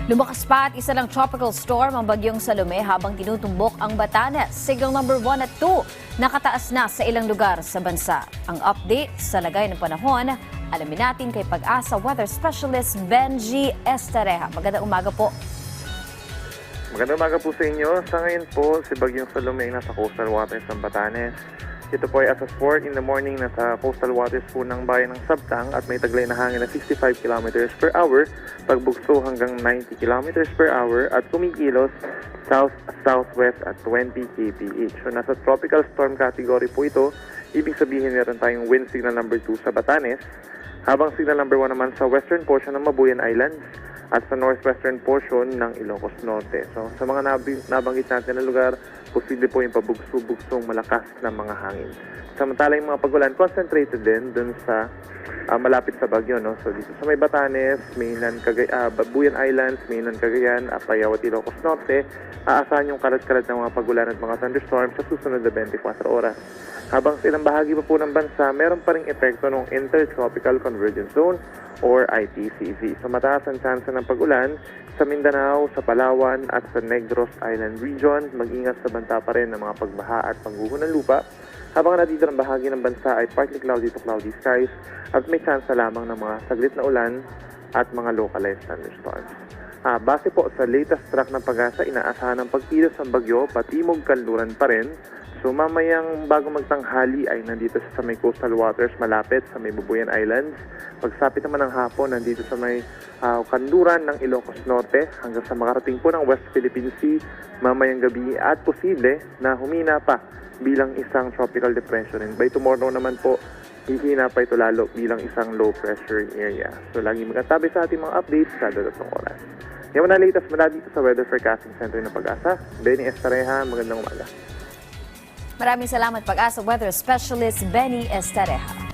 Lumakas pa at isa ng tropical storm ang bagyong Salome habang tinutumbok ang Batanes. Signal number 1 at 2 nakataas na sa ilang lugar sa bansa. Ang update sa lagay ng panahon, alamin natin kay Pag-asa Weather Specialist Benji Estareja. Magandang umaga po. Magandang umaga po sa inyo. Sa ngayon po, si bagyong Salome ay nasa coastal waters ng Batanes. Ito po ay as of 4 in the morning nasa coastal waters po ng bayan ng Sabtang at may taglay na hangin na 65 km per hour, pagbugso hanggang 90 km per hour at kumikilos south-southwest at 20 kph. So nasa tropical storm category po ito, ibig sabihin meron tayong wind signal number 2 sa Batanes, habang signal number 1 naman sa western portion ng Mabuyan Islands at sa northwestern portion ng Ilocos Norte. So sa mga nabanggit natin na lugar, posible po yung pabugso-bugsong malakas na mga hangin. Samantala yung mga pagulan, concentrated din dun sa malapit sa bagyo. No? So dito sa may Batanes, mainland Babuyan Islands, mainland Cagayan, Apayao at Ilocos Norte, aasahan yung kalat-kalat ng mga pagulan at mga thunderstorms sa susunod na 24 oras. Habang sa ilang bahagi pa po ng bansa, meron pa ring epekto ng Intertropical Convergence Zone or ITCZ. So mataas ang chance ng pagulan sa Mindanao, sa Palawan at sa Negros Island Region. Mag-ingat sa banta pa rin ng mga pagbaha at pangguho ng lupa. Habang natitirang bahagi ng bansa ay partly cloudy to cloudy skies at may chance lamang ng mga saglit na ulan at mga localized thunderstorms. Base po sa latest track ng Pag-asa, inaasahan ng pagkilos ng bagyo patimog kanluran pa rin. So mamayang bago magtanghali ay nandito sa may coastal waters malapit sa may Babuyan Islands. Pagsapit naman ng hapon nandito sa may kanluran ng Ilocos Norte hanggang sa makarating po ng West Philippine Sea mamayang gabi at posible na humina pa bilang isang tropical depression. And by tomorrow naman po, hihina pa ito lalo bilang isang low pressure area. So lagi magkatabi sa ating mga updates kada 3 oras. Yan na latest mula dito sa Weather Forecasting Center ng Pag-asa. Benny Estareja, magandang umaga. Maraming salamat Pag-asa Weather Specialist Benny Estareja.